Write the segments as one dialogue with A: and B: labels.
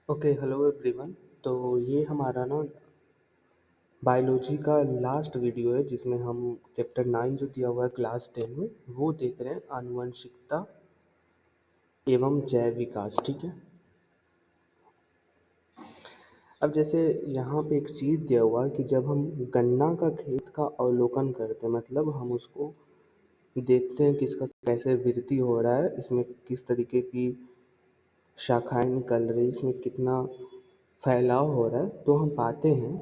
A: Okay, hello everyone. तो ये हमारा ना बायोलॉजी का लास्ट वीडियो है जिसमें हम चैप्टर 9 जो दिया हुआ है क्लास 10 में वो देख रहे हैं, आनुवंशिकता एवं जैव विकास। ठीक है। अब जैसे यहाँ पे एक चीज़ दिया हुआ है कि जब हम गन्ना का खेत का अवलोकन करते हैं, मतलब हम उसको देखते हैं कि इसका कैसे वृद्धि हो रहा है, इसमें किस तरीके की शाखाएं निकल रही, इसमें कितना फैलाव हो रहा है, तो हम पाते हैं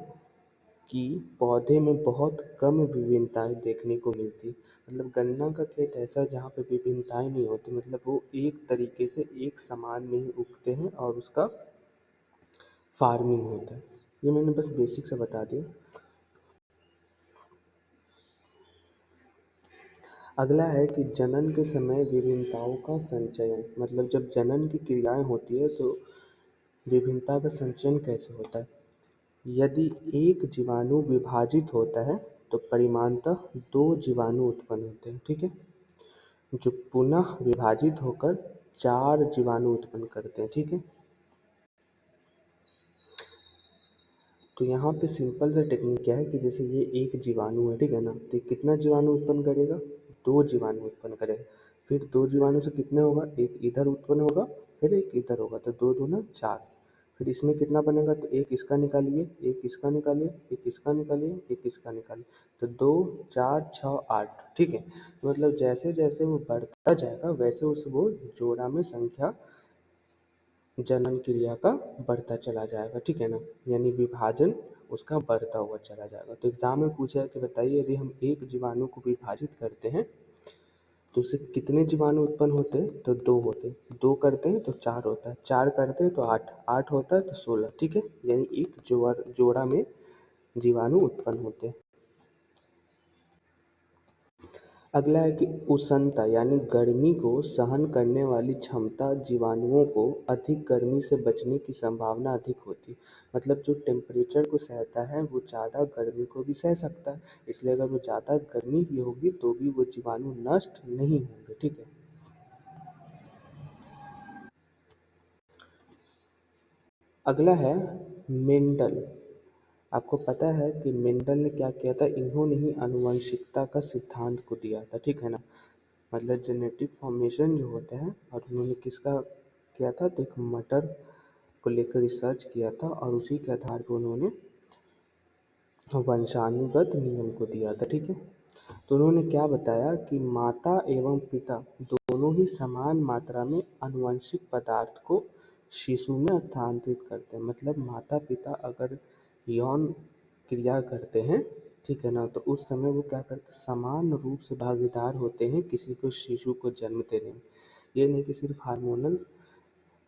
A: कि पौधे में बहुत कम विभिन्नताएं देखने को मिलती। मतलब गन्ना का खेत ऐसा है जहाँ पे विभिन्नताएं नहीं होती, मतलब वो एक तरीके से एक समान में ही उगते हैं और उसका फार्मिंग होता है। ये मैंने बस बेसिक से बता दिया। अगला है कि जनन के समय विभिन्नताओं का संचयन, मतलब जब जनन की क्रियाएं होती है तो विभिन्नता का संचयन कैसे होता है। यदि एक जीवाणु विभाजित होता है तो परिणामतः दो जीवाणु उत्पन्न होते हैं। ठीक है। जो पुनः विभाजित होकर चार जीवाणु उत्पन्न करते हैं। ठीक है। तो यहाँ पे सिंपल सा टेक्निक क्या है कि जैसे ये एक जीवाणु है, ठीक है ना, तो ये कितना जीवाणु उत्पन्न करेगा, दो जीवाणु उत्पन्न करेगा। फिर दो जीवाणु से कितने होगा, एक इधर उत्पन्न होगा, फिर एक इधर होगा, तो दो दूना चार। फिर इसमें कितना बनेगा, तो एक इसका निकालिए, एक इसका निकालिए, एक इसका निकालिए, एक इसका निकालिए, तो दो चार छः आठ। ठीक है। मतलब जैसे जैसे वो बढ़ता जाएगा वैसे उस वो जोड़ा में संख्या जनन क्रिया का बढ़ता चला जाएगा। ठीक है ना, यानी विभाजन उसका बढ़ता हुआ चला जाएगा। तो एग्जाम में पूछा है कि बताइए यदि हम एक जीवाणु को विभाजित करते हैं तो उससे कितने जीवाणु उत्पन्न होते हैं, तो दो होते हैं। दो करते हैं तो चार होता है, चार करते हैं तो आठ, आठ होता है तो 16। ठीक है। यानी एक जोड़ा में जीवाणु उत्पन्न होते हैं। अगला है कि उष्णता यानी गर्मी को सहन करने वाली क्षमता जीवाणुओं को अधिक गर्मी से बचने की संभावना अधिक होती है। मतलब जो टेम्परेचर को सहता है वो ज़्यादा गर्मी को भी सह सकता है, इसलिए अगर वो ज़्यादा गर्मी भी होगी तो भी वो जीवाणु नष्ट नहीं होंगे। ठीक है। अगला है मेंडल। आपको पता है कि मेंडल ने क्या किया था, इन्होंने ही आनुवंशिकता का सिद्धांत को दिया था। ठीक है ना, मतलब जेनेटिक फॉर्मेशन जो होता है, और उन्होंने किसका किया था, तो एक मटर को लेकर रिसर्च किया था और उसी के आधार पर उन्होंने वंशानुगत नियम को दिया था। ठीक है। तो उन्होंने क्या बताया कि माता एवं पिता दोनों ही समान मात्रा में आनुवंशिक पदार्थ को शिशु में स्थानांतरित करते हैं। मतलब माता पिता अगर यौन क्रिया करते हैं, ठीक है ना, तो उस समय वो क्या करते हैं, समान रूप से भागीदार होते हैं किसी को शिशु को जन्म देने में। ये नहीं कि सिर्फ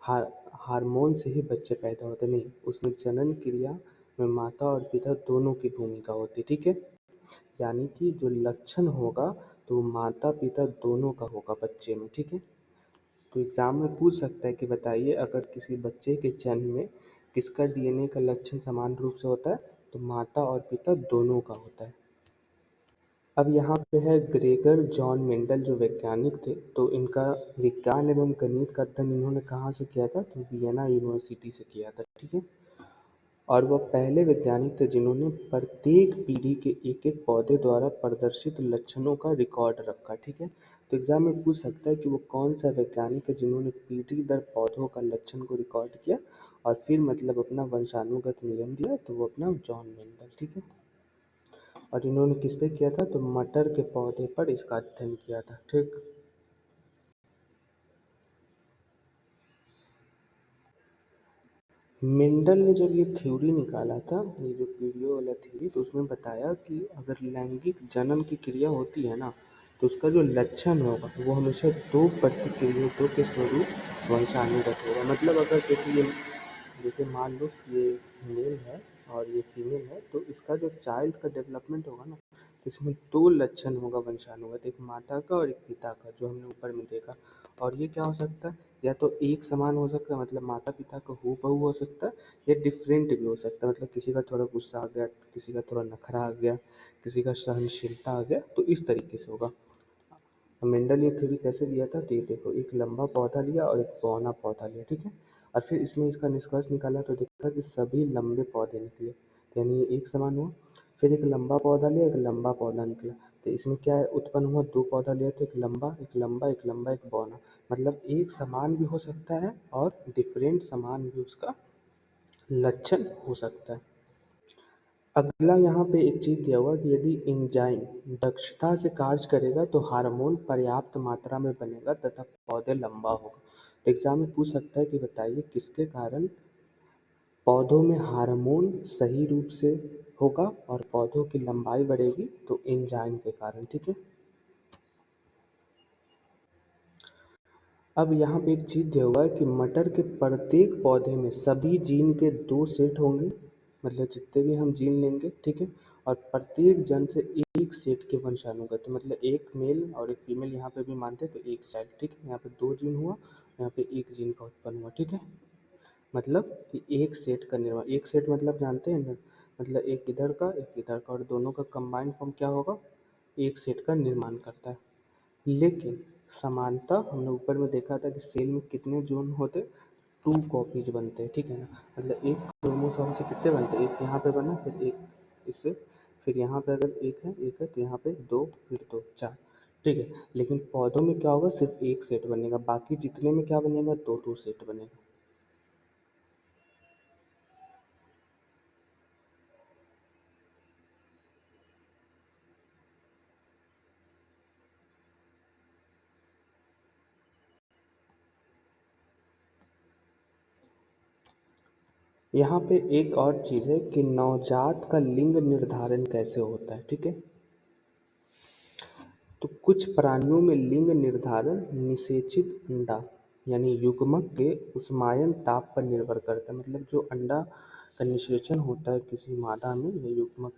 A: हार हार्मोन से ही बच्चे पैदा होते, नहीं, उसमें जनन क्रिया में माता और पिता दोनों की भूमिका होती है। ठीक है। यानी कि जो लक्षण होगा तो वो माता पिता दोनों का होगा बच्चे में। ठीक है। तो एग्ज़ाम में पूछ सकता है कि बताइए अगर किसी बच्चे के जन्म में किसका डीएनए का लक्षण समान रूप से होता है, तो माता और पिता दोनों का होता है। अब यहाँ पे है ग्रेगर जॉन मेंडल जो वैज्ञानिक थे, तो इनका विज्ञान एवं गणित का अध्ययन इन्होंने कहाँ से किया था, तो वियना यूनिवर्सिटी से किया था। ठीक है। और वह पहले वैज्ञानिक थे जिन्होंने प्रत्येक पीढ़ी के एक-एक पौधे द्वारा प्रदर्शित लक्षणों का रिकॉर्ड रखा। ठीक है। तो एग्ज़ाम में पूछ सकता है कि वो कौन-सा वैज्ञानिक है जिन्होंने पीढ़ी दर पौधों का लक्षण को रिकॉर्ड किया और फिर मतलब अपना वंशानुगत नियम दिया, तो वो अपना जॉन मेंडल। ठीक है। और इन्होंने किस पे किया था, तो मटर के पौधे पर इसका अध्ययन किया था। ठीक। मेंडल ने जब ये थ्योरी निकाला था, ये जो पीरियो वाला थ्योरी, तो उसमें बताया कि अगर लैंगिक जनन की क्रिया होती है ना, तो उसका जो लक्षण होगा वो हमेशा दो प्रतिक्रियाओं के स्वरूप वंशानुगत होगा। मतलब अगर जैसे मान लो कि ये मेल है और ये फीमेल है, तो इसका जो चाइल्ड का डेवलपमेंट होगा ना, तो इसमें दो लक्षण होगा वंशानुगत, एक माता का और एक पिता का, जो हमने ऊपर में देखा। और ये क्या हो सकता है, या तो एक समान हो सकता है, मतलब माता पिता का हूबहू हो सकता है, या डिफरेंट भी हो सकता है, मतलब किसी का थोड़ा गुस्सा आ गया, किसी का थोड़ा नखरा आ गया, किसी का सहनशीलता आ गया, तो इस तरीके से होगा। मेंडल ये थ्योरी कैसे दिया था, तो ये देखो, एक लंबा पौधा लिया और एक बौना पौधा लिया। ठीक है। और फिर इसने इसका निष्कर्ष निकाला तो देखा कि सभी लंबे पौधे निकले, तो यानी ये एक समान हुआ। फिर एक लंबा पौधा लिया, एक लंबा पौधा निकला, तो इसमें क्या है उत्पन्न हुआ, दो पौधा लिया तो एक लंबा एक लंबा एक लंबा एक बौना, मतलब एक समान भी हो सकता है और डिफरेंट समान भी उसका लक्षण हो सकता है। अगला यहाँ पे एक चीज़ दिया हुआ कि यदि एंजाइम दक्षता से कार्य करेगा तो हार्मोन पर्याप्त मात्रा में बनेगा तथा पौधे लंबा होगा। तो एग्जाम में पूछ सकता है कि बताइए किसके कारण पौधों में हार्मोन सही रूप से होगा और पौधों की लंबाई बढ़ेगी, तो एंजाइम के कारण। ठीक है, अब यहाँ पे एक चीज़ दिया हुआ है कि मटर के प्रत्येक पौधे में सभी जीन के 2 सेट होंगे, मतलब जितने भी हम जीन लेंगे, ठीक है, और प्रत्येक जन से एक सेट के वंशानुगत, मतलब एक मेल और एक फीमेल यहाँ पे भी मानते हैं तो एक चाइल्ड। ठीक है, यहाँ पे 2 जीन हुआ, यहाँ पे एक जीन का उत्पन्न हुआ। ठीक है, मतलब कि एक सेट का निर्माण, एक सेट मतलब जानते हैं ना, मतलब एक इधर का और दोनों का कंबाइंड फॉर्म क्या होगा, एक सेट का निर्माण करता है। लेकिन समानता हमने ऊपर में देखा था कि सेल में कितने जोन होते, 2 कॉपीज बनते हैं। ठीक है ना, मतलब एक क्रोमोसोम से कितने बनते हैं, एक यहाँ पे बना फिर एक इससे, फिर यहाँ पे अगर एक है तो यहाँ पे 2 फिर 2 4। ठीक है, लेकिन पौधों में क्या होगा, सिर्फ एक सेट बनेगा, बाकी जितने में क्या बनेगा, 2 सेट बनेगा। यहाँ पे एक और चीज़ है कि नवजात का लिंग निर्धारण कैसे होता है। ठीक है, तो कुछ प्राणियों में लिंग निर्धारण निषेचित अंडा यानी युग्मक के उष्मायन ताप पर निर्भर करता है, मतलब जो अंडा का निषेचन होता है किसी मादा में या युग्मक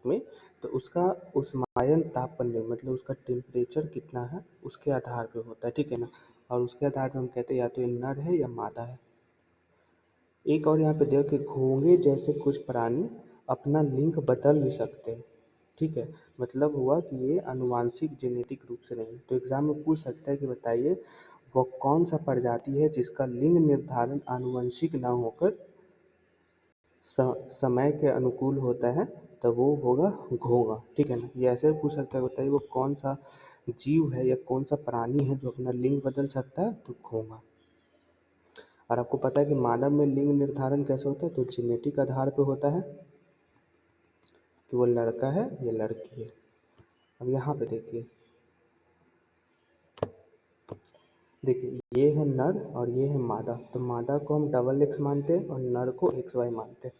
A: में, तो उसका उष्मायन ताप पर निर्भर, मतलब उसका टेम्परेचर कितना है उसके आधार पे होता है। ठीक है ना, और उसके आधार पे हम कहते हैं या तो ये नर है या मादा है। एक और यहाँ पे देखो कि घोंघे जैसे कुछ प्राणी अपना लिंग बदल भी सकते हैं। ठीक है, मतलब हुआ कि ये आनुवांशिक जेनेटिक रूप से नहीं। तो एग्जाम में पूछ सकता है कि बताइए वो कौन सा प्रजाति है जिसका लिंग निर्धारण आनुवंशिक ना होकर समय के अनुकूल होता है, तो वो होगा घोंघा। ठीक है ना, ये ऐसे पूछ सकता है बताइए वो कौन सा जीव है या कौन सा प्राणी है जो अपना लिंग बदल सकता है, तो घोंघा। और आपको पता है कि मानव में लिंग निर्धारण कैसे होता है, तो जेनेटिक आधार पे होता है कि वो लड़का है या लड़की है। अब यहाँ पे देखिए, ये है नर और ये है मादा, तो मादा को हम डबल एक्स मानते हैं और नर को एक्स वाई मानते हैं।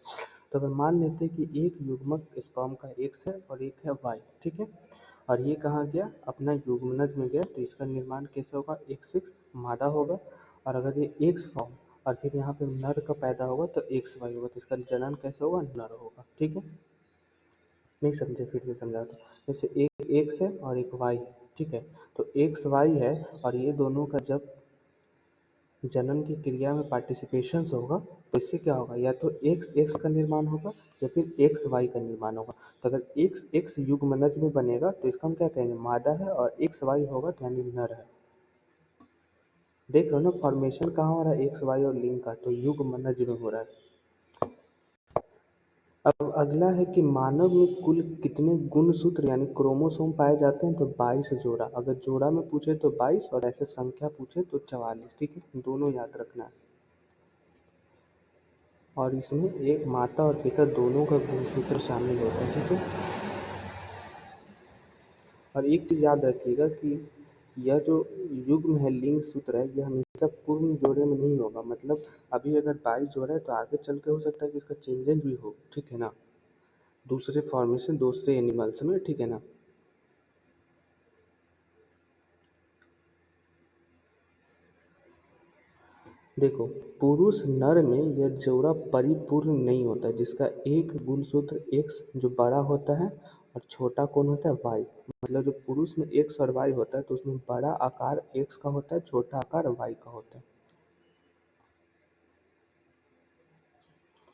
A: तो अगर मान लेते हैं कि एक युग्मक स्पर्म का एक्स है और एक है वाई, ठीक है, और ये कहाँ गया, अपना युग्मनज में गया, तो इसका निर्माण कैसे होगा, एक्स एक्स मादा होगा, और अगर ये एक्स फॉर्म और फिर यहाँ पे नर का पैदा होगा तो एक्स वाई होगा, तो इसका जनन कैसे होगा, नर होगा। ठीक है, नहीं समझे फिर से समझाता हूँ। जैसे एक एक्स है और एक वाई है, ठीक है, तो एक्स वाई है और ये दोनों का जब जनन की क्रिया में पार्टिसिपेशन होगा तो इससे क्या होगा, या तो एक्स एक्स का निर्माण होगा या फिर एक्स वाई का निर्माण होगा। तो अगर एक्स एक्स युग्मनज में बनेगा तो इसका हम क्या कहेंगे, मादा है, और एक्स वाई होगा तो यानी नर है। देख रहे हो ना फॉर्मेशन कहाँ हो रहा है, एक्स वाई और लिंग का, तो युग्मनज में हो रहा है। अब अगला है कि मानव में कुल कितने गुणसूत्र यानी क्रोमोसोम पाए जाते हैं, तो 22 जोड़ा, अगर जोड़ा में पूछे तो 22 और ऐसे संख्या पूछे तो 44। ठीक है, दोनों याद रखना है। और इसमें एक माता और पिता दोनों का गुणसूत्र शामिल होता है। ठीक है, और एक चीज़ याद रखिएगा कि यह जो युग्म है, लिंग सूत्र है, यह हमेशा पूर्ण जोड़े में नहीं होगा, मतलब अभी अगर 22 जोड़ा है तो आगे चल के हो सकता है कि इसका चेंजेस भी हो। ठीक है ना, दूसरे फॉर्मेशन दूसरे एनिमल्स में। ठीक है ना, देखो पुरुष नर में यह जोड़ा परिपूर्ण नहीं होता, जिसका एक गुणसूत्र एक्स जो बड़ा होता है और छोटा कौन होता है, वाई, मतलब जो पुरुष में एक्स और वाई होता है तो उसमें बड़ा आकार एक्स का होता है, छोटा आकार वाई का होता है।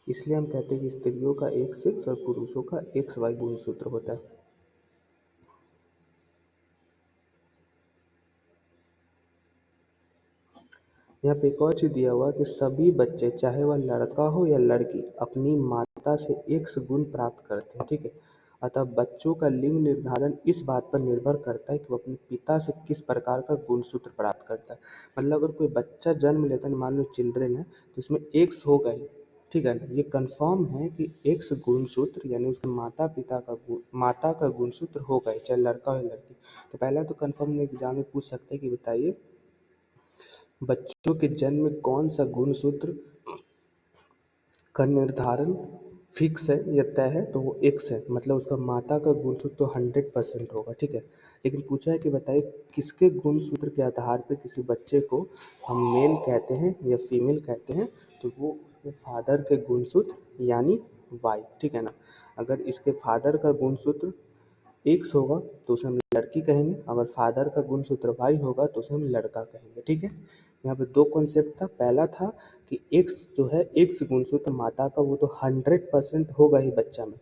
A: इसलिए हम कहते हैं कि स्त्रियों का एक्स एक्स और पुरुषों का एक्स वाई गुणसूत्र होता है। यहाँ पे एक और चीज़ दिया हुआ कि सभी बच्चे चाहे वह लड़का हो या लड़की अपनी माता से X गुण प्राप्त करते हैं, ठीक है। अतः बच्चों का लिंग निर्धारण इस बात पर निर्भर करता है कि वो अपने पिता से किस प्रकार का गुणसूत्र प्राप्त करता है। मतलब अगर कोई बच्चा जन्म लेता है, मान लो चिल्ड्रन है, तो इसमें X होगा ही, ठीक है ना। ये कंफर्म है कि X गुणसूत्र यानी उसके माता का गुणसूत्र होगा ही, चाहे लड़का हो या लड़की। तो पहला तो कंफर्म एग्जाम में पूछ सकते हैं कि बताइए बच्चों के जन्म में कौन सा गुणसूत्र का निर्धारण फिक्स है या तय है, तो वो X है, मतलब उसका माता का गुणसूत्र तो 100% होगा, ठीक है। लेकिन पूछा है कि बताइए किसके गुणसूत्र के आधार पे किसी बच्चे को हम मेल कहते हैं या फीमेल कहते हैं, तो वो उसके फादर के गुणसूत्र यानी Y, ठीक है ना। अगर इसके फादर का गुणसूत्र X होगा तो उसे हम लड़की कहेंगे, अगर फादर का गुणसूत्र Y होगा तो उसे हम लड़का कहेंगे, ठीक है। यहाँ पे दो कॉन्सेप्ट था, पहला था कि X जो है X गुणसूत्र माता का वो तो 100% होगा ही बच्चा में,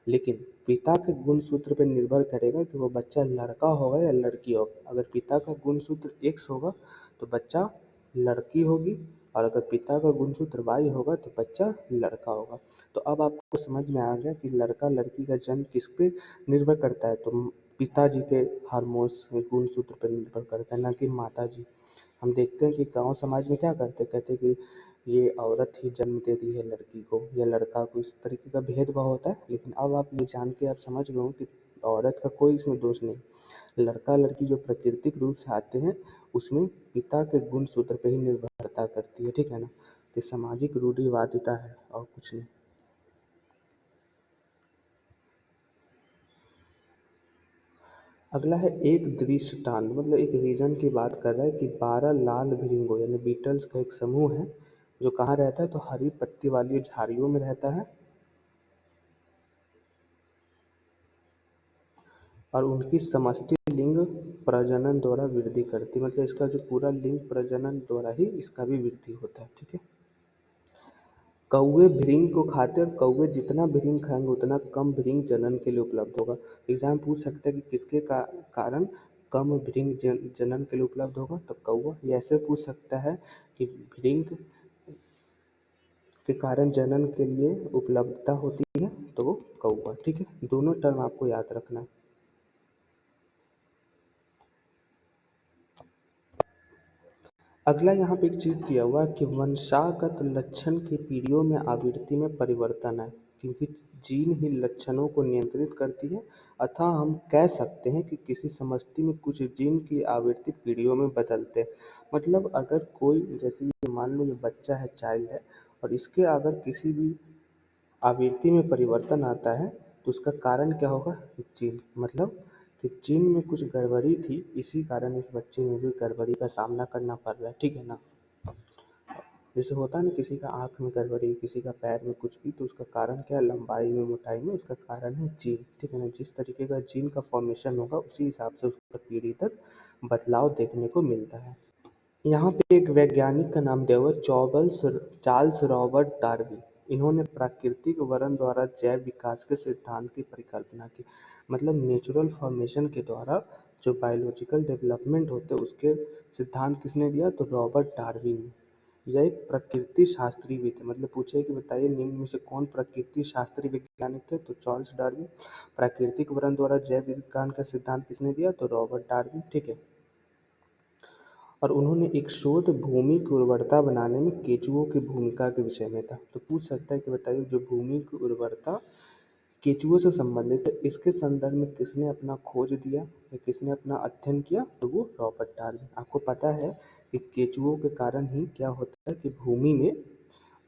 A: लेकिन पिता के गुणसूत्र पे निर्भर करेगा कि वो बच्चा लड़का होगा या लड़की होगा। अगर पिता का गुणसूत्र X होगा तो बच्चा लड़की होगी, और अगर पिता का गुणसूत्र Y होगा तो बच्चा लड़का होगा। तो अब आपको समझ में आ गया कि लड़का लड़की का जन्म किस पे निर्भर करता है, तो पिताजी के हार्मोन्स गुणसूत्र पर निर्भर करता है, ना कि माताजी। हम देखते हैं कि गांव समाज में क्या करते हैं, कहते हैं कि ये औरत ही जन्म दे दी है लड़की को या लड़का को, इस तरीके का भेदभाव होता है। लेकिन अब आप ये जान के आप समझ गए हो कि औरत का कोई इसमें दोष नहीं, लड़का लड़की जो प्राकृतिक रूप से आते हैं उसमें पिता के गुणसूत्र पे ही निर्भरता करती है, ठीक है ना। तो सामाजिक रूढ़िवादिता है और कुछ नहीं। अगला है एक दृष्टांत, मतलब एक रीजन की बात कर रहा है कि 12 लाल भृंगों यानी बीटल्स का एक समूह है जो कहाँ रहता है, तो हरी पत्ती वाली झाड़ियों में रहता है, और उनकी समष्टि लिंग प्रजनन द्वारा वृद्धि करती है, मतलब इसका जो पूरा लिंग प्रजनन द्वारा ही इसका भी वृद्धि होता है, ठीक है। कौवे भृंग को खाते हैं और कौवे जितना भृंग खाएंगे उतना कम भृंग जनन के लिए उपलब्ध होगा। एग्जाम पूछ सकते हैं कि किसके कारण कम भृंग जनन के लिए उपलब्ध होगा, तो कौवा। ये ऐसे पूछ सकता है कि भृंग के कारण जनन के लिए उपलब्धता होती है, तो वो कौवा, ठीक है। दोनों टर्म आपको याद रखना है। अगला यहाँ पे एक चीज़ दिया हुआ है कि वंशागत लक्षण की पीढ़ियों में आवृत्ति में परिवर्तन है, क्योंकि जीन ही लक्षणों को नियंत्रित करती है। अतः हम कह सकते हैं कि किसी समष्टि में कुछ जीन की आवृत्ति पीढ़ियों में बदलते हैं। मतलब अगर कोई, जैसे ये मान लो ये बच्चा है, चाइल्ड है, और इसके अगर किसी भी आवृत्ति में परिवर्तन आता है तो उसका कारण क्या होगा, जीन। मतलब कि जीन में कुछ गड़बड़ी थी, इसी कारण इस बच्चे में भी गड़बड़ी का सामना करना पड़ रहा है, ठीक है ना। जैसे होता है ना, किसी का आँख में गड़बड़ी, किसी का पैर में कुछ भी, तो उसका कारण क्या है, लंबाई में, मोटाई में, उसका कारण है जीन, ठीक है ना। जिस तरीके का जीन का फॉर्मेशन होगा उसी हिसाब से उसका पीढ़ी तक बदलाव देखने को मिलता है। यहाँ पे एक वैज्ञानिक का नाम दिया हुआ है, चार्ल्स रॉबर्ट डार्विन। इन्होंने प्राकृतिक वर्ण द्वारा जैव विकास के सिद्धांत की परिकल्पना की। मतलब नेचुरल फॉर्मेशन के द्वारा जो बायोलॉजिकल डेवलपमेंट होते हैं उसके सिद्धांत किसने दिया, तो रॉबर्ट डार्विन ने। यह एक प्रकृति शास्त्री भी थे, मतलब पूछे कि बताइए निम्न में से कौन प्रकृति शास्त्री वैज्ञानिक थे, तो चार्ल्स डार्विन। प्राकृतिक वर्ण द्वारा जैव विज्ञान का सिद्धांत किसने दिया, तो रॉबर्ट डार्विन, ठीक है। और उन्होंने एक शोध भूमि की उर्वरता बनाने में केंचुओं की भूमिका के विषय में था। तो पूछ सकता है कि बताइए जो भूमि की उर्वरता केंचुओं से संबंधित है, इसके संदर्भ में किसने अपना खोज दिया या किसने अपना अध्ययन किया, तो वो रॉबर्ट डार्विन। आपको पता है कि केंचुओं के कारण ही क्या होता है कि भूमि में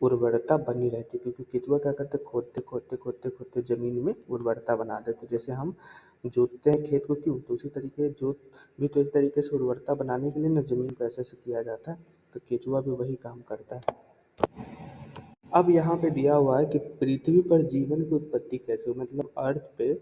A: उर्वरता बनी रहती है, क्योंकि केंचुआ क्या करते, खोदते खोदते खोदते खोदते जमीन में उर्वरता बना देते। जैसे हम जोतते हैं खेत को, क्यों, तो उसी तरीके जोत भी तो एक तरीके से उर्वरता बनाने के लिए ना जमीन को ऐसे ऐसे किया जाता है, तो केंचुआ भी वही काम करता है। अब यहाँ पे दिया हुआ है कि पृथ्वी पर जीवन की उत्पत्ति कैसे हुई, मतलब अर्थ पे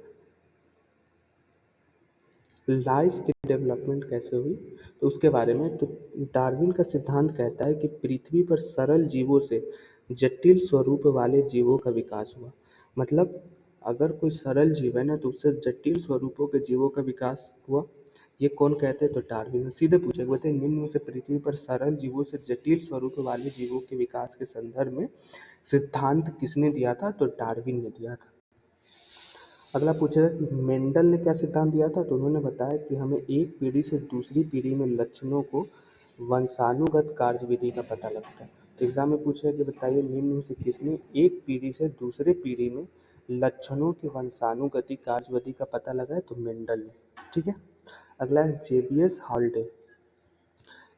A: लाइफ की डेवलपमेंट कैसे हुई, तो उसके बारे में। तो डार्विन का सिद्धांत कहता है कि पृथ्वी पर सरल जीवों से जटिल स्वरूप वाले जीवों का विकास हुआ। मतलब अगर कोई सरल जीव है ना, तो उससे जटिल स्वरूपों के जीवों का विकास हुआ। ये कौन कहते हैं? तो डार्विन ने। सीधे पूछा कि बताइए निम्न में से पृथ्वी पर सरल जीवों से जटिल स्वरूप वाले जीवों के विकास के संदर्भ में सिद्धांत किसने दिया था? तो डार्विन ने दिया था। अगला पूछेगा कि मेंडल ने क्या सिद्धांत दिया था? तो उन्होंने बताया कि हमें एक पीढ़ी से दूसरी पीढ़ी में लक्षणों को वंशानुगत कार्यविधि का पता लगता है। तो एग्जाम में पूछेगा कि बताइए निम्न में से किसने एक पीढ़ी से दूसरे पीढ़ी में लक्षणों के वंशानुगति कार्यविधि का पता लगाया? तो मेंडल ने। ठीक है। अगला है जेबियस हॉल्डे।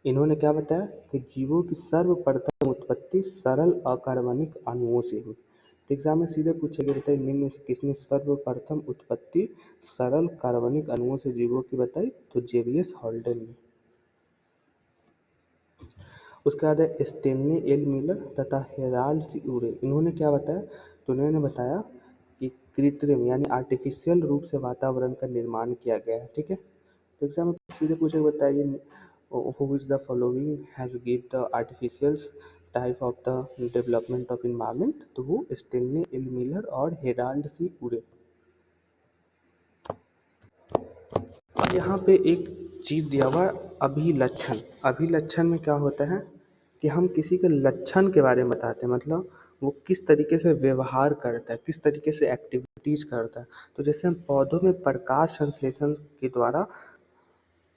A: इन्होंने क्या बताया कि जीवों की सर्वप्रथम उत्पत्ति सरल अकार्बनिक अणुओं से हुई। तो एग्जाम में सीधे पूछेगा बताइए निम्न में से किसने सर्वप्रथम उत्पत्ति सरल कार्बनिक अणुओं से जीवों की बताई? तो जेबियस हॉल्डन ने। उसके बाद है स्टेनली एल मिलर तथा हेराल्ड सी यूरे। इन्होंने क्या बताया? तो उन्होंने बताया कि कृत्रिम यानी आर्टिफिशियल रूप से वातावरण का निर्माण किया गया है। ठीक है। तो एग्जाम में सीधे पूछे बताइए who is the following has give the artificial type of the development of environment? तो वो स्टेनली एल मिलर और हेराल्ड सी यूरे। अब यहाँ पे एक चीज दिया हुआ है अभिलक्षण। अभिलक्षण में क्या होता है कि हम किसी के लक्षण के बारे में बताते हैं, मतलब वो किस तरीके से व्यवहार करता है, किस तरीके से एक्टिविटीज करता है। तो जैसे हम पौधों में प्रकाश संश्लेषण के द्वारा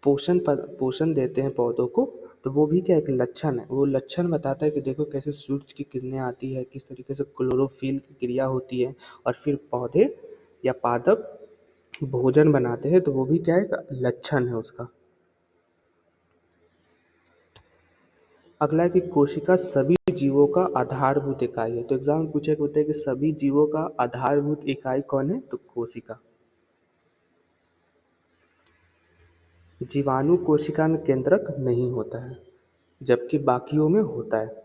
A: पोषण देते हैं पौधों को, तो वो भी क्या एक लक्षण है। वो लक्षण बताता है कि देखो कैसे सूरज की किरणें आती है, किस तरीके से क्लोरोफिल की क्रिया होती है और फिर पौधे या पादप भोजन बनाते हैं, तो वो भी क्या एक लक्षण है उसका। अगला है कि कोशिका सभी जीवों का आधारभूत इकाई है। तो एग्जाम में पूछा होता है कि सभी जीवों का आधारभूत इकाई कौन है? तो कोशिका। जीवाणु कोशिका में केंद्रक नहीं होता है, जबकि बाकियों में होता है।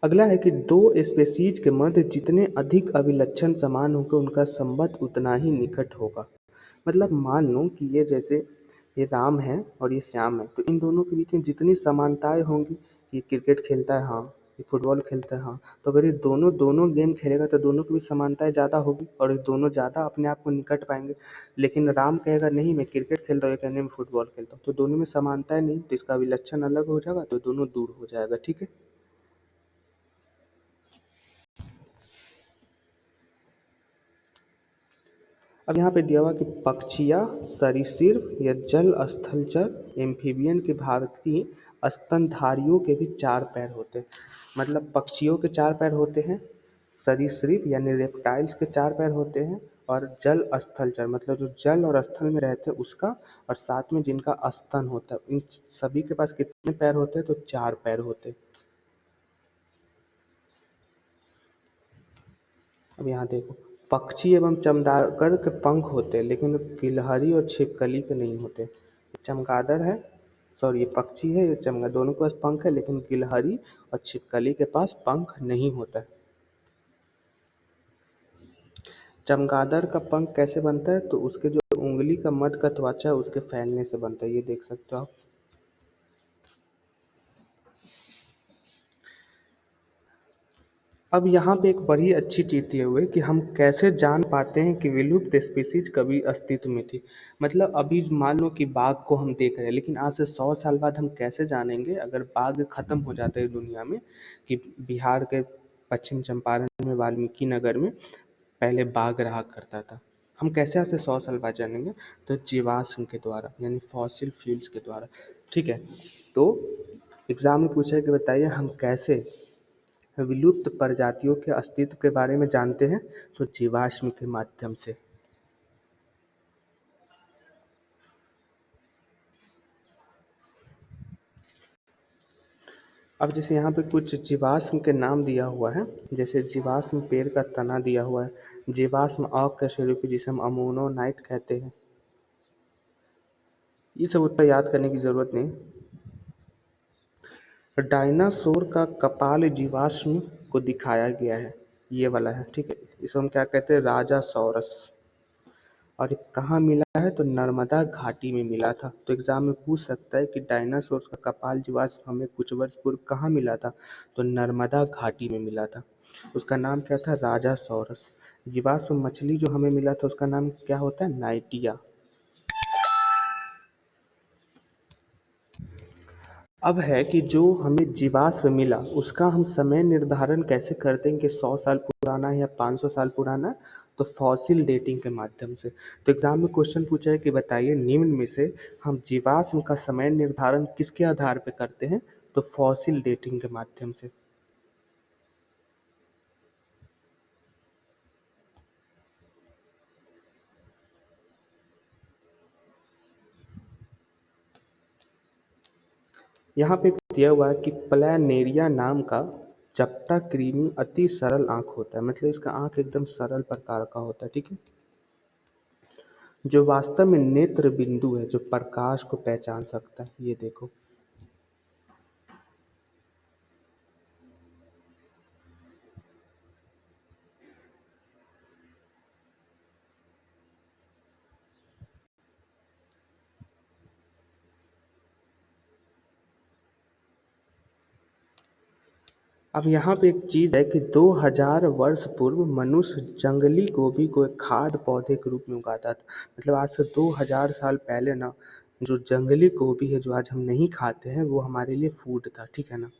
A: अगला है कि दो स्पेसीज के मध्य जितने अधिक अभिलक्षण समान होंगे उनका संबंध उतना ही निकट होगा। मतलब मान लो कि ये जैसे ये राम है और ये श्याम है, तो इन दोनों के बीच में जितनी समानताएं होंगी, ये क्रिकेट खेलता है हाँ, ये फुटबॉल खेलता है हाँ, तो अगर ये दोनों दोनों गेम खेलेगा तो दोनों की भी समानताएं ज़्यादा होगी और ये दोनों ज़्यादा अपने आप को निकट पाएंगे। लेकिन राम कहेगा नहीं मैं क्रिकेट खेलता हूँ, ये कहने में फुटबॉल खेलता हूँ, तो दोनों में समानताएं नहीं, तो इसका अभिलक्षण अलग हो जाएगा, तो दोनों दूर हो जाएगा। ठीक है। अब यहाँ पे दिया हुआ कि पक्षियाँ सरीसृप या जल स्थलचर एम्फीबियन के भारतीय स्तनधारियों के भी चार पैर होते हैं। मतलब पक्षियों के चार पैर होते हैं, सरीसृप यानी रेप्टाइल्स के चार पैर होते हैं, और जल स्थलचर मतलब जो जल और स्थल में रहते हैं उसका, और साथ में जिनका स्तन होता है, इन सभी के पास कितने पैर होते हैं? तो चार पैर होते हैं। अब यहाँ देखो, पक्षी एवं चमगादड़ के पंख होते हैं लेकिन गिलहरी और छिपकली के नहीं होते। चमगादड़ है, सॉरी ये पक्षी है, ये चमगादड़, दोनों के पास पंख है, लेकिन गिलहरी और छिपकली के पास पंख नहीं होता है। चमगादड़ का पंख कैसे बनता है? तो उसके जो उंगली का मध्य का त्वचा है उसके फैलने से बनता है, ये देख सकते हो आप। अब यहाँ पे एक बड़ी अच्छी चीज़ दिए हुए कि हम कैसे जान पाते हैं कि विलुप्त स्पीसीज कभी अस्तित्व में थी। मतलब अभी मान लो कि बाघ को हम देख रहे हैं, लेकिन आज से 100 साल बाद हम कैसे जानेंगे अगर बाघ खत्म हो जाता है दुनिया में, कि बिहार के पश्चिम चंपारण में वाल्मीकि नगर में पहले बाघ रहा करता था। हम कैसे आज से 100 साल बाद जानेंगे? तो जीवाश्म के द्वारा यानी फॉसिल फ्यूल्स के द्वारा। ठीक है। तो एग्जाम में पूछा है कि बताइए हम कैसे विलुप्त प्रजातियों के अस्तित्व के बारे में जानते हैं? तो जीवाश्म के माध्यम से। अब जैसे यहाँ पे कुछ जीवाश्म के नाम दिया हुआ है, जैसे जीवाश्म पेड़ का तना दिया हुआ है, जीवाश्म अकशेरुकी जिसे हम अमोनोनाइट कहते हैं। ये सब उतना याद करने की जरूरत नहीं। डायनासोर का कपाल जीवाश्म को दिखाया गया है, ये वाला है। ठीक है। इसको हम क्या कहते हैं? राजा सौरस। और ये कहाँ मिला है? तो नर्मदा घाटी में मिला था। तो एग्जाम में पूछ सकता है कि डायनासोर का कपाल जीवाश्म हमें कुछ वर्ष पूर्व कहाँ मिला था? तो नर्मदा घाटी में मिला था। उसका नाम क्या था? राजा सौरस। जीवाश्म मछली जो हमें मिला था उसका नाम क्या होता है? नाइटिया। अब है कि जो हमें जीवाश्म मिला उसका हम समय निर्धारण कैसे करते हैं कि 100 साल पुराना है या 500 साल पुराना है? तो फॉसिल डेटिंग के माध्यम से। तो एग्जाम में क्वेश्चन पूछा है कि बताइए निम्न में से हम जीवाश्म का समय निर्धारण किसके आधार पर करते हैं? तो फॉसिल डेटिंग के माध्यम से। यहाँ पे दिया हुआ है कि प्लैनेरिया नाम का चपटा कृमि अति सरल आँख होता है, मतलब इसका आँख एकदम सरल प्रकार का होता है, ठीक है, जो वास्तव में नेत्र बिंदु है, जो प्रकाश को पहचान सकता है। ये देखो, अब यहाँ पे एक चीज़ है कि 2000 वर्ष पूर्व मनुष्य जंगली गोभी को एक खाद्य पौधे के रूप में उगाता था। मतलब आज से 2000 साल पहले ना, जो जंगली गोभी है जो आज हम नहीं खाते हैं वो हमारे लिए फूड था, ठीक है ना।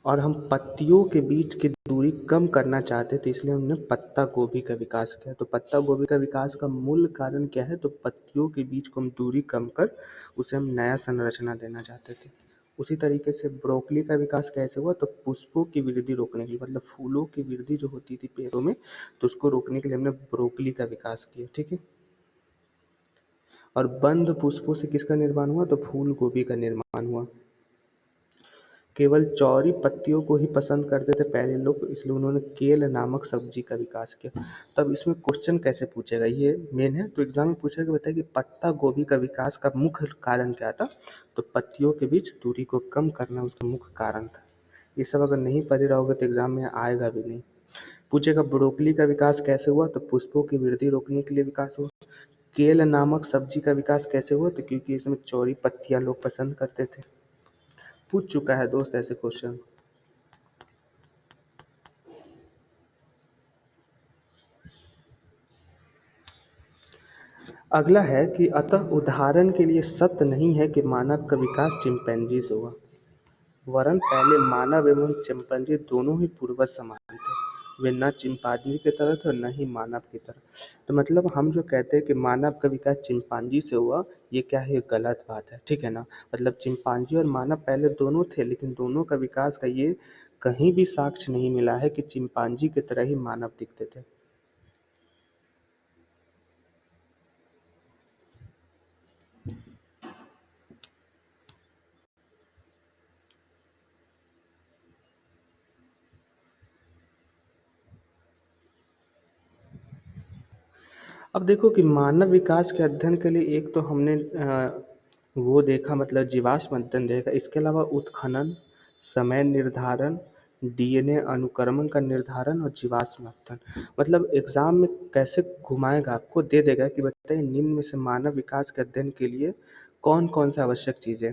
A: और हम पत्तियों के बीच की दूरी कम करना चाहते थे, इसलिए हमने पत्ता गोभी का विकास किया। तो पत्ता गोभी का विकास का मूल कारण क्या है? तो पत्तियों के बीच को हम दूरी कम कर उसे हम नया संरचना देना चाहते थे। उसी तरीके से ब्रोकली का विकास कैसे हुआ? तो पुष्पों की वृद्धि रोकने के लिए, मतलब फूलों की वृद्धि जो होती थी पेड़ों में, तो उसको रोकने के लिए हमने ब्रोकली का विकास किया, ठीक है। और बंद पुष्पों से किसका निर्माण हुआ? तो फूल गोभी का निर्माण हुआ। केवल चौड़ी पत्तियों को ही पसंद करते थे पहले लोग, इसलिए उन्होंने केल नामक सब्जी का विकास किया। तब इसमें क्वेश्चन कैसे पूछेगा, ये मेन है। तो एग्जाम में पूछेगा, बताइए कि पत्ता गोभी का विकास का मुख्य कारण क्या था? तो पत्तियों के बीच दूरी को कम करना उसका मुख्य कारण था। ये सब अगर नहीं पढ़े रहोगे तो एग्जाम में आएगा भी नहीं। पूछेगा ब्रोकली का विकास कैसे हुआ? तो पुष्पों की वृद्धि रोकने के लिए विकास हुआ। केल नामक सब्जी का विकास कैसे हुआ? तो क्योंकि इसमें चौड़ी पत्तियां लोग पसंद करते थे। पूछ चुका है दोस्त ऐसे क्वेश्चन। अगला है कि अतः उदाहरण के लिए सत्य नहीं है कि मानव का विकास चिंपैंजी से हुआ, वरन पहले मानव एवं चिंपैंजी दोनों ही पूर्वज समान थे। वे न चिंपांजी की तरह थे और न ही मानव की तरह। तो मतलब हम जो कहते हैं कि मानव का विकास चिंपांजी से हुआ, ये क्या है? ये गलत बात है, ठीक है ना। मतलब चिंपांजी और मानव पहले दोनों थे, लेकिन दोनों का विकास का ये कहीं भी साक्ष्य नहीं मिला है कि चिंपांजी की तरह ही मानव दिखते थे। अब देखो कि मानव विकास के अध्ययन के लिए एक तो हमने वो देखा, मतलब जीवाश्म अध्ययन देखा। इसके अलावा उत्खनन, समय निर्धारण, डीएनए अनुक्रमण का निर्धारण और जीवाश्म अध्ययन। मतलब एग्जाम में कैसे घुमाएगा, आपको दे देगा कि बताइए निम्न में से मानव विकास के अध्ययन के लिए कौन कौन सा आवश्यक चीज़ें।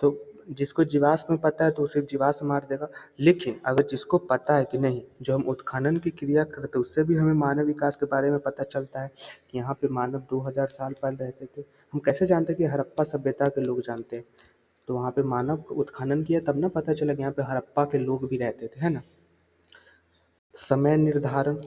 A: तो जिसको जीवाश्म में पता है तो उसे जीवाश्म मार देगा। लेकिन अगर जिसको पता है कि नहीं, जो हम उत्खनन की क्रिया करते हैं उससे भी हमें मानव विकास के बारे में पता चलता है कि यहाँ पे मानव 2000 साल पहले रहते थे। हम कैसे जानते हैं? कि हड़प्पा सभ्यता के लोग जानते हैं। तो वहाँ पे मानव उत्खनन किया तब ना पता चला कि यहाँ पे हड़प्पा के लोग भी रहते थे, है ना। समय निर्धारण,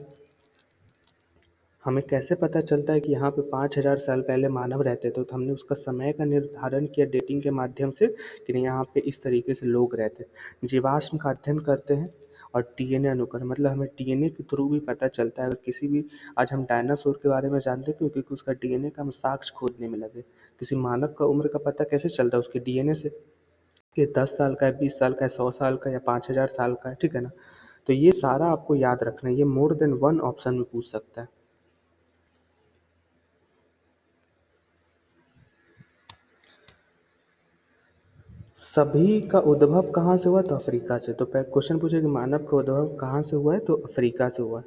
A: हमें कैसे पता चलता है कि यहाँ पे 5000 साल पहले मानव रहते थे? तो हमने उसका समय का निर्धारण किया डेटिंग के माध्यम से कि नहीं, यहाँ पे इस तरीके से लोग रहते। जीवाश्म का अध्ययन करते हैं और डीएनए अनुक्रम, मतलब हमें डीएनए के थ्रू भी पता चलता है। अगर किसी भी, आज हम डायनासोर के बारे में जानते क्यों? क्योंकि उसका डीएनए का हम साक्ष्य खोजने में लगे। किसी मानव का उम्र का पता कैसे चलता है? उसके डीएनए से, कि 10 साल का है, 20 साल का है, 100 साल का या 5000 साल का है, ठीक है ना। तो ये सारा आपको याद रखना है, ये मोर देन वन ऑप्शन में पूछ सकता है। सभी का उद्भव कहाँ से हुआ? तो अफ्रीका से। तो क्वेश्चन पूछे कि मानव का उद्भव कहाँ से हुआ है? तो अफ्रीका से हुआ है।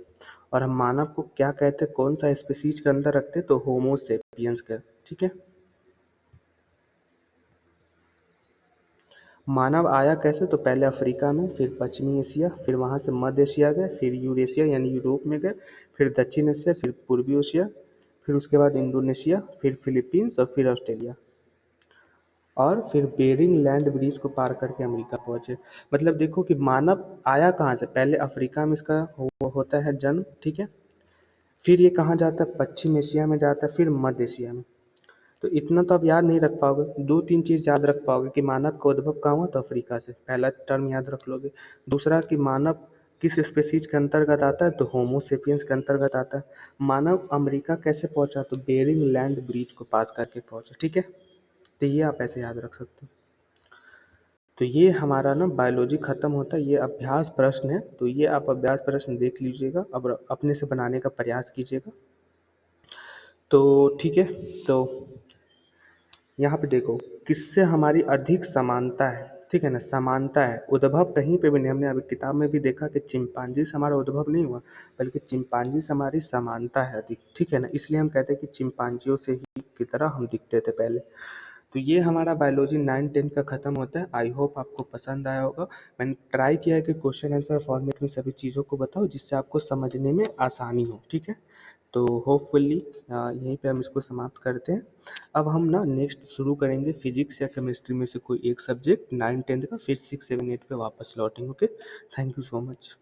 A: और हम मानव को क्या कहते हैं, कौन सा स्पीसीज के अंदर रखते हैं? तो होमो सेपियंस के, ठीक है। मानव आया कैसे? तो पहले अफ्रीका में, फिर पश्चिमी एशिया, फिर वहाँ से मध्य एशिया गए, फिर यूरेशिया यानी यूरोप में गए, फिर दक्षिण एशिया, फिर पूर्वी एशिया, फिर उसके बाद इंडोनेशिया, फिर फिलीपींस और फिर ऑस्ट्रेलिया, और फिर बेरिंग लैंड ब्रिज को पार करके अमेरिका पहुंचे। मतलब देखो कि मानव आया कहाँ से? पहले अफ्रीका में इसका होता है जन्म, ठीक है। फिर ये कहाँ जाता है? पश्चिम एशिया में जाता है, फिर मध्य एशिया में। तो इतना तो आप याद नहीं रख पाओगे, दो तीन चीज़ याद रख पाओगे कि मानव का उद्भव कहाँ हुआ? तो अफ्रीका से, पहला टर्म याद रख लोगे। दूसरा कि मानव किस स्पेसीज के अंतर्गत आता है? तो होमो सेपियंस के अंतर्गत आता है। मानव अमेरिका कैसे पहुंचा? तो बेरिंग लैंड ब्रिज को पास करके पहुंचा, ठीक है। तो ये आप ऐसे याद रख सकते हो। तो ये हमारा ना बायोलॉजी खत्म होता है, ये अभ्यास प्रश्न है, तो ये आप अभ्यास प्रश्न देख लीजिएगा, अब अपने से बनाने का प्रयास कीजिएगा। तो ठीक है, तो यहाँ पे देखो किससे हमारी अधिक समानता है, ठीक है ना, समानता है। उद्भव कहीं पे भी नहीं, हमने अभी किताब में भी देखा कि चिंपांजी से हमारा उद्भव नहीं हुआ, बल्कि चिंपांजी से हमारी समानता है अधिक, ठीक है ना, इसलिए हम कहते हैं कि चिंपांजियों से ही की तरह हम दिखते थे पहले। तो ये हमारा बायोलॉजी 9-10 का खत्म होता है। आई होप आपको पसंद आया होगा। मैंने ट्राई किया है कि क्वेश्चन आंसर फॉर्मेट में सभी चीज़ों को बताओ जिससे आपको समझने में आसानी हो, ठीक है। तो होपफुली यहीं पे हम इसको समाप्त करते हैं। अब हम ना नेक्स्ट शुरू करेंगे फिजिक्स या केमिस्ट्री में से कोई एक सब्जेक्ट 9-10 का, फिर 6-7-8 पे वापस लौटेंगे। Okay, thank you so much.